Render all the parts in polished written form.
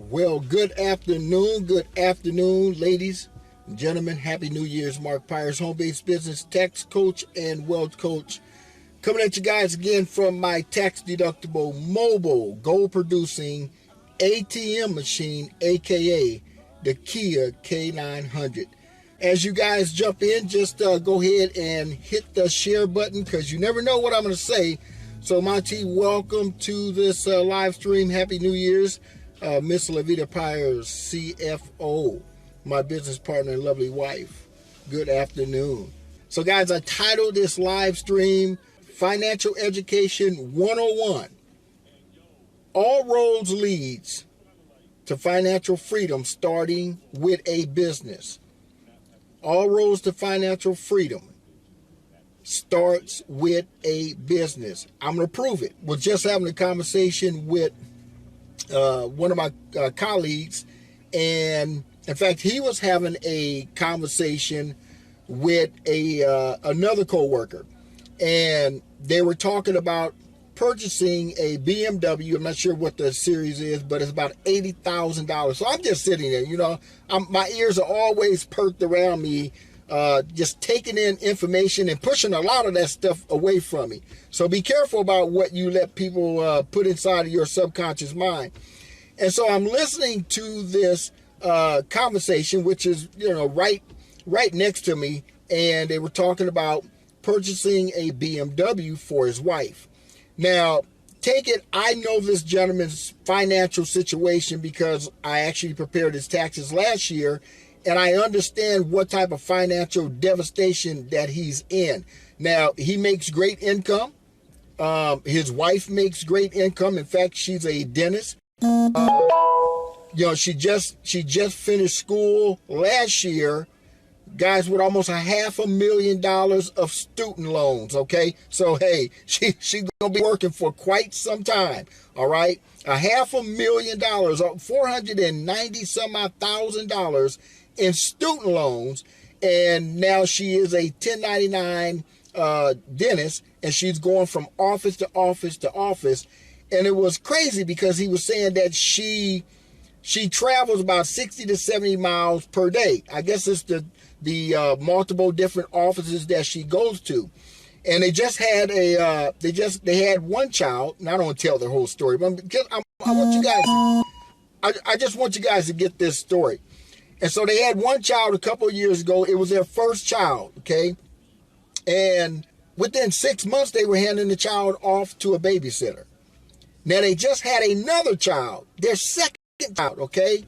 Well, good afternoon, ladies and gentlemen. Happy New Year's. Mark Pyers, home-based business tax coach and wealth coach. Coming at you guys again from my tax-deductible mobile gold-producing ATM machine, a.k.a. the Kia K900. As you guys jump in, just go ahead and hit the share button because you never know what I'm going to say. So, Monty, welcome to this live stream. Happy New Year's. Miss Levita Pyers, CFO, my business partner and lovely wife. Good afternoon. So, guys, I titled this live stream Financial Education 101. All roads leads to financial freedom starting with a business. All roads to financial freedom starts with a business. I'm going to prove it. We're just having a conversation with one of my colleagues, and in fact, he was having a conversation with another coworker, and they were talking about purchasing a BMW. I'm not sure what the series is, but it's about $80,000. So I'm just sitting there, my ears are always perked around me, just taking in information and pushing a lot of that stuff away from me. So be careful about what you let people put inside of your subconscious mind. And so I'm listening to this conversation, which is, right next to me. And they were talking about purchasing a BMW for his wife. Now, take it, I know this gentleman's financial situation because I actually prepared his taxes last year, and I understand what type of financial devastation that he's in. Now, he makes great income. His wife makes great income. In fact, she's a dentist. She just finished school last year, guys, with almost $500,000 of student loans. Okay, so hey, she's gonna be working for quite some time. All right, $500,000, $490 some odd thousand in student loans, and now she is a 1099 dentist, and she's going from office to office to office. And it was crazy because he was saying that she travels about 60 to 70 miles per day. I guess it's the multiple different offices that she goes to. And they just had they had one child. And I don't want to tell the whole story, but because I want you guys, I just want you guys to get this story. And so they had one child a couple of years ago. It was their first child, okay? And within 6 months, they were handing the child off to a babysitter. Now, they just had another child, their second child, okay?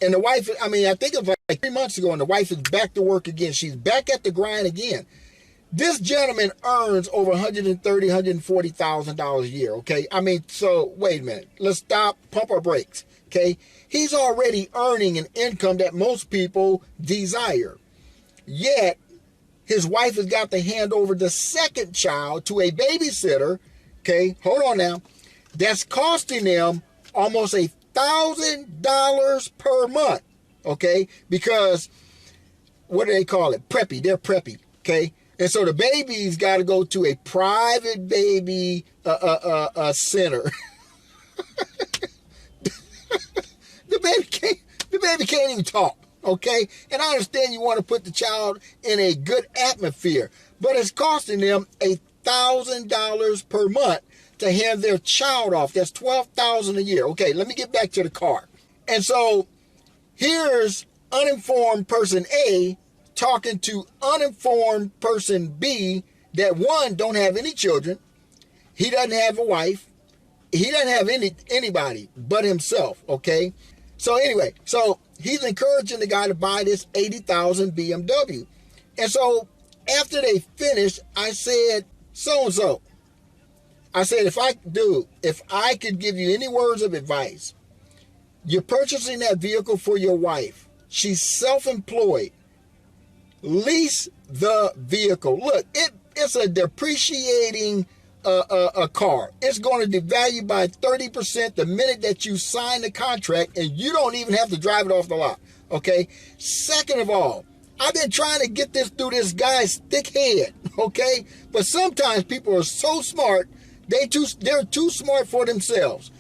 And the wife, I think it was like 3 months ago, and the wife is back to work again. She's back at the grind again. This gentleman earns over $130,000, $140,000 a year, okay? So wait a minute. Let's stop, pump our brakes, okay? He's already earning an income that most people desire. Yet, his wife has got to hand over the second child to a babysitter, okay? Hold on now. That's costing them almost $1,000 per month, okay? Because, what do they call it? Preppy. They're preppy, okay? And so the baby's got to go to a private baby center. The baby can't even talk, okay? And I understand you want to put the child in a good atmosphere, but it's costing them $1,000 per month to hand their child off. That's $12,000 a year. Okay, let me get back to the car. And so here's uninformed person A talking to uninformed person B that, one, don't have any children. He doesn't have a wife. He doesn't have anybody but himself, okay? So anyway, so he's encouraging the guy to buy this $80,000 BMW. And so after they finished, I said, so-and-so, I said, if I could give you any words of advice, you're purchasing that vehicle for your wife. She's self-employed. Lease the vehicle. Look, it's a depreciating a car. It's going to devalue by 30% the minute that you sign the contract, and you don't even have to drive it off the lot. Okay. Second of all, I've been trying to get this through this guy's thick head. Okay. But sometimes people are so smart, they're too smart for themselves.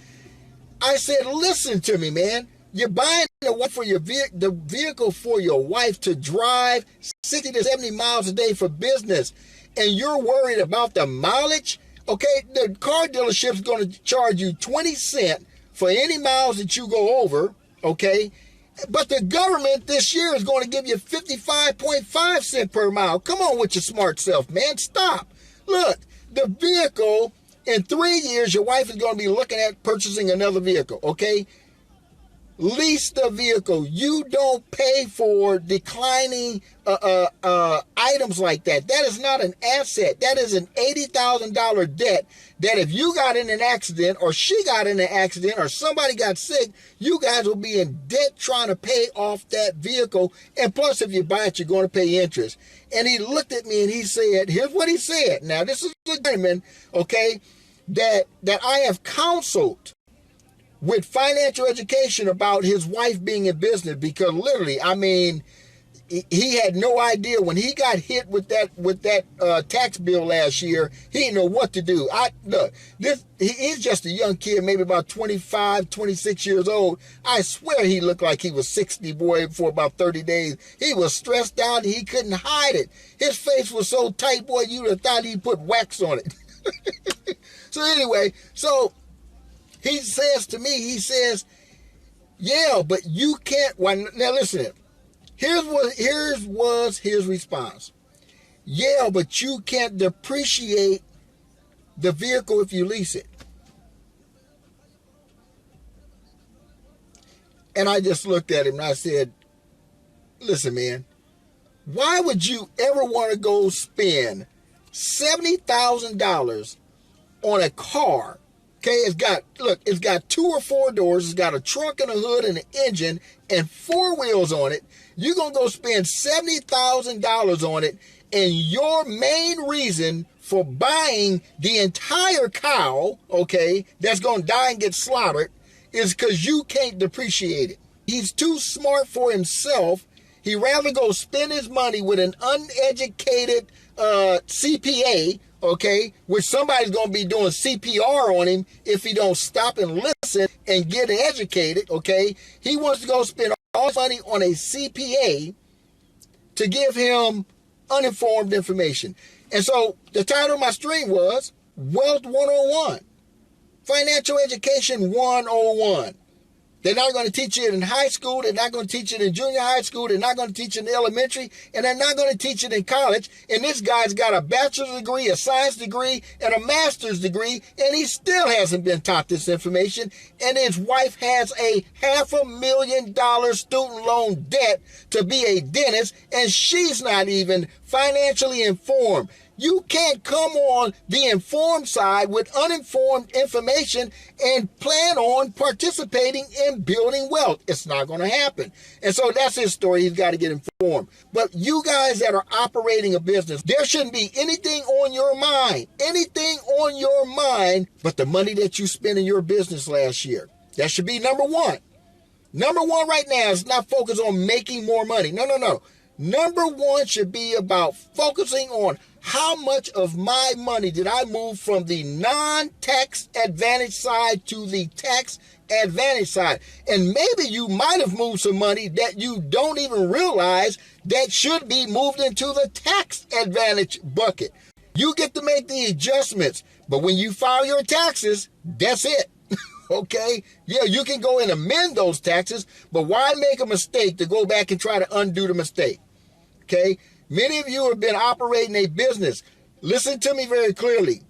I said, listen to me, man. You're buying the vehicle for your wife to drive 60 to 70 miles a day for business, and you're worried about the mileage? Okay, the car dealership's going to charge you 20 cents for any miles that you go over, okay? But the government this year is going to give you 55.5 cents per mile. Come on with your smart self, man. Stop. Look, the vehicle, in 3 years, your wife is going to be looking at purchasing another vehicle, okay? Lease the vehicle. You don't pay for declining items like that. That is not an asset. That is an $80,000 debt that if you got in an accident or she got in an accident or somebody got sick, you guys will be in debt trying to pay off that vehicle. And plus, if you buy it, you're going to pay interest. And he looked at me and he said, here's what he said. Now, this is a gentleman, okay, that I have counseled with financial education about his wife being in business, because literally, I mean, he had no idea when he got hit with that tax bill last year. He didn't know what to do. He's just a young kid, maybe about 25, 26 years old. I swear he looked like he was 60, boy, for about 30 days. He was stressed out. He couldn't hide it. His face was so tight, boy, you'd have thought he put wax on it. So anyway, he says to me, he says, yeah, but you can't. Well, now listen, here's was his response. Yeah, but you can't depreciate the vehicle if you lease it. And I just looked at him and I said, listen, man, why would you ever want to go spend $70,000 on a car? Okay, it's got 2 or 4 doors, it's got a trunk and a hood and an engine and 4 wheels on it. You're going to go spend $70,000 on it, and your main reason for buying the entire cow, okay, that's going to die and get slaughtered, is because you can't depreciate it. He's too smart for himself. He'd rather go spend his money with an uneducated CPA, okay, which somebody's going to be doing CPR on him if he don't stop and listen and get educated, okay? He wants to go spend all his money on a CPA to give him uninformed information. And so the title of my stream was Wealth 101, Financial Education 101. They're not going to teach it in high school. They're not going to teach it in junior high school. They're not going to teach it in elementary. And they're not going to teach it in college. And this guy's got a bachelor's degree, a science degree, and a master's degree. And he still hasn't been taught this information. And his wife has a $500,000 student loan debt to be a dentist. And she's not even financially informed. You can't come on the informed side with uninformed information and plan on participating in building wealth. It's not going to happen. And so that's his story. He's got to get informed. But you guys that are operating a business, there shouldn't be anything on your mind, but the money that you spent in your business last year. That should be number one. Number one right now is not focused on making more money. No. Number one should be about focusing on how much of my money did I move from the non-tax advantage side to the tax advantage side. And maybe you might have moved some money that you don't even realize that should be moved into the tax advantage bucket. You get to make the adjustments, but when you file your taxes, that's it. Okay? Yeah, you can go and amend those taxes, but why make a mistake to go back and try to undo the mistake? Okay? Many of you have been operating a business. Listen to me very clearly.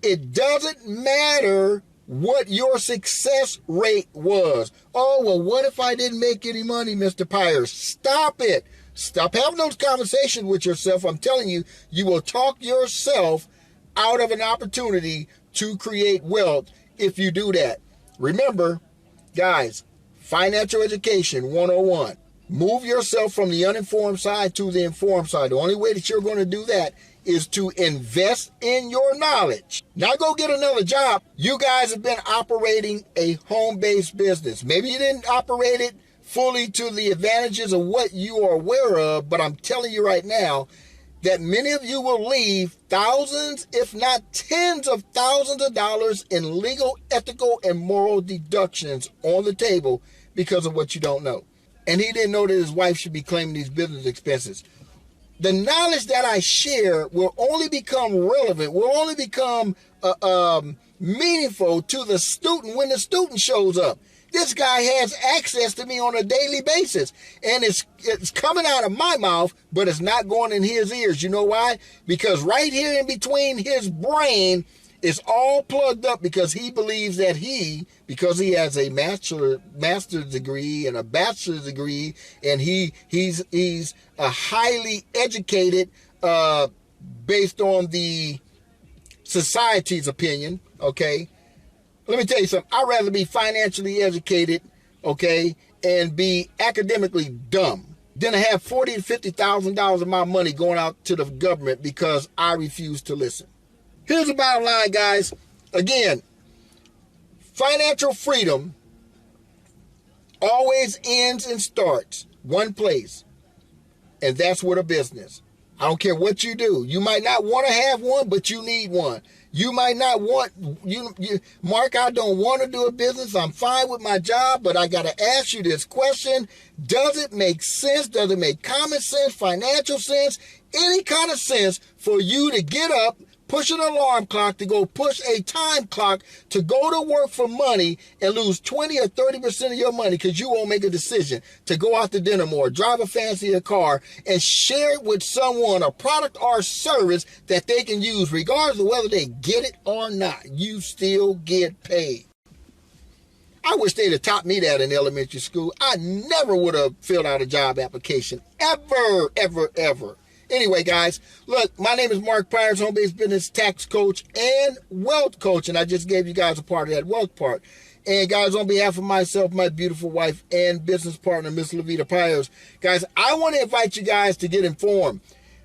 It doesn't matter what your success rate was. Oh, well, what if I didn't make any money, Mr. Pyers? Stop it. Stop having those conversations with yourself. I'm telling you, you will talk yourself out of an opportunity to create wealth if you do that. Remember, guys, Financial Education 101. Move yourself from the uninformed side to the informed side. The only way that you're going to do that is to invest in your knowledge. Now go get another job. You guys have been operating a home-based business. Maybe you didn't operate it fully to the advantages of what you are aware of, but I'm telling you right now, that many of you will leave thousands, if not tens of thousands of dollars in legal, ethical, and moral deductions on the table because of what you don't know. And he didn't know that his wife should be claiming these business expenses. The knowledge that I share will only become relevant, will only become meaningful to the student when the student shows up. This guy has access to me on a daily basis, and it's coming out of my mouth, but it's not going in his ears. You know why? Because right here in between his brain is all plugged up, because he believes that because he has a master's degree and a bachelor's degree, and he's a highly educated based on the society's opinion, okay? Let me tell you something. I'd rather be financially educated, okay, and be academically dumb than to have $40,000 to $50,000 of my money going out to the government because I refuse to listen. Here's the bottom line, guys. Again, financial freedom always ends and starts one place, and that's with a business. I don't care what you do. You might not want to have one, but you need one. You might not want, Mark, I don't want to do a business. I'm fine with my job, but I got to ask you this question. Does it make sense? Does it make common sense, financial sense, any kind of sense for you to get up, push an alarm clock, to go push a time clock, to go to work for money and lose 20 or 30% of your money because you won't make a decision to go out to dinner more, drive a fancier car, and share it with someone, a product or service that they can use regardless of whether they get it or not. You still get paid. I wish they'd have taught me that in elementary school. I never would have filled out a job application. Ever, ever, ever. Anyway, guys, look, my name is Mark Pyers, home-based business tax coach and wealth coach, and I just gave you guys a part of that wealth part. And guys, on behalf of myself, my beautiful wife, and business partner, Miss Levita Pyers, guys, I want to invite you guys to get informed.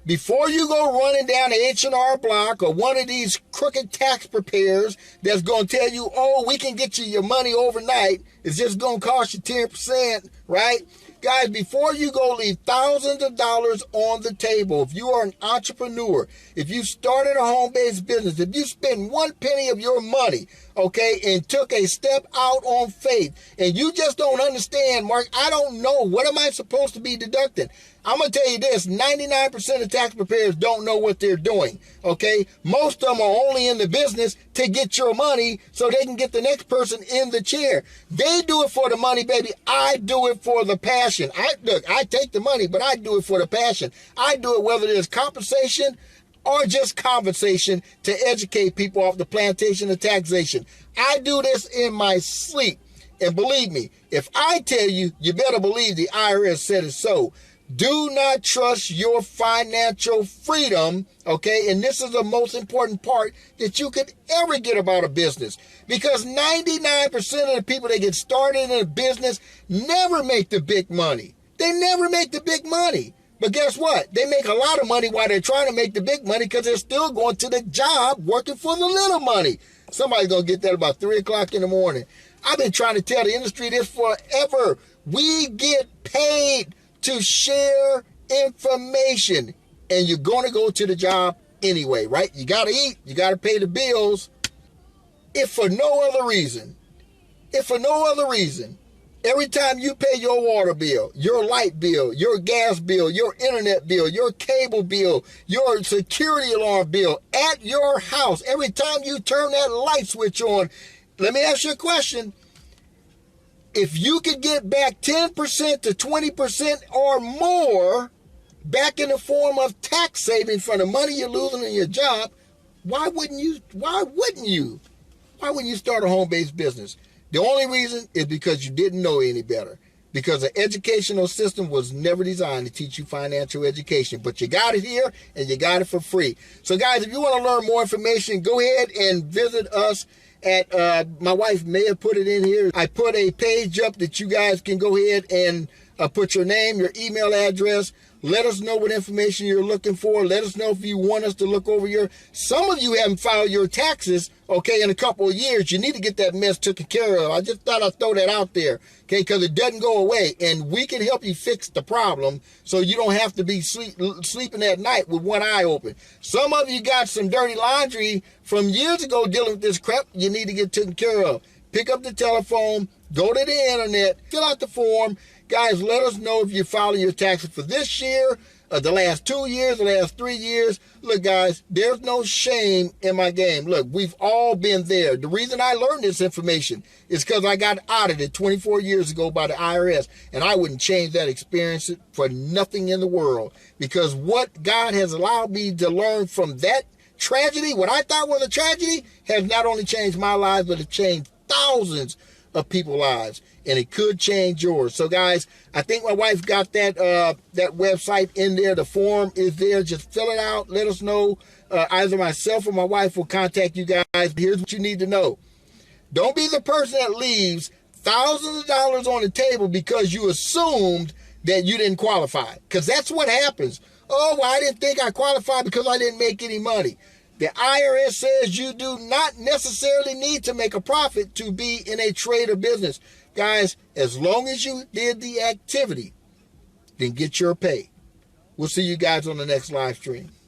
Before you go running down the H&R Block or one of these crooked tax preparers that's going to tell you, oh, we can get you your money overnight, it's just going to cost you 10%, right? Guys, before you go leave thousands of dollars on the table, if you are an entrepreneur, if you started a home-based business, if you spend 1 penny of your money, okay, and took a step out on faith, and you just don't understand, Mark, I don't know, what am I supposed to be deducting? I'm going to tell you this, 99% of tax preparers don't know what they're doing, okay? Most of them are only in the business to get your money so they can get the next person in the chair. They do it for the money, baby. I do it for the passion. I take the money, but I do it for the passion. I do it whether there's compensation or just conversation to educate people off the plantation of taxation. I do this in my sleep. And believe me, if I tell you, you better believe the IRS said it so. Do not trust your financial freedom, okay? And this is the most important part that you could ever get about a business, because 99% of the people that get started in a business never make the big money. They never make the big money. But guess what? They make a lot of money while they're trying to make the big money because they're still going to the job working for the little money. Somebody's going to get that about 3 o'clock in the morning. I've been trying to tell the industry this forever. We get paid to share information, and you're going to go to the job anyway, right? You got to eat, you got to pay the bills. If for no other reason, every time you pay your water bill, your light bill, your gas bill, your internet bill, your cable bill, your security alarm bill at your house, every time you turn that light switch on, let me ask you a question. If you could get back 10% to 20% or more back in the form of tax savings from the money you're losing in your job, why wouldn't you start a home-based business? The only reason is because you didn't know any better. Because the educational system was never designed to teach you financial education. But you got it here, and you got it for free. So guys, if you want to learn more information, go ahead and visit us at, my wife may have put it in here. I put a page up that you guys can go ahead and Put your name, your email address. Let us know what information you're looking for. Let us know if you want us to look over your... Some of you haven't filed your taxes, okay, in a couple of years. You need to get that mess taken care of. I just thought I'd throw that out there, okay, because it doesn't go away. And we can help you fix the problem so you don't have to be sleeping at night with one eye open. Some of you got some dirty laundry from years ago dealing with this crap you need to get taken care of. Pick up the telephone, go to the internet, fill out the form. Guys, let us know if you're filing your taxes for this year, the last 2 years, the last 3 years. Look, guys, there's no shame in my game. Look, we've all been there. The reason I learned this information is because I got audited 24 years ago by the IRS, and I wouldn't change that experience for nothing in the world, because what God has allowed me to learn from that tragedy, what I thought was a tragedy, has not only changed my life, but it changed thousands of people's lives, and it could change yours. So guys, I think my wife got that that website in there. The form is there. Just fill it out. Let us know. Either myself or my wife will contact you guys. Here's what you need to know. Don't be the person that leaves thousands of dollars on the table because you assumed that you didn't qualify, because that's what happens. Oh, well, I didn't think I qualified because I didn't make any money. The IRS says you do not necessarily need to make a profit to be in a trade or business. Guys, as long as you did the activity, then get your pay. We'll see you guys on the next live stream.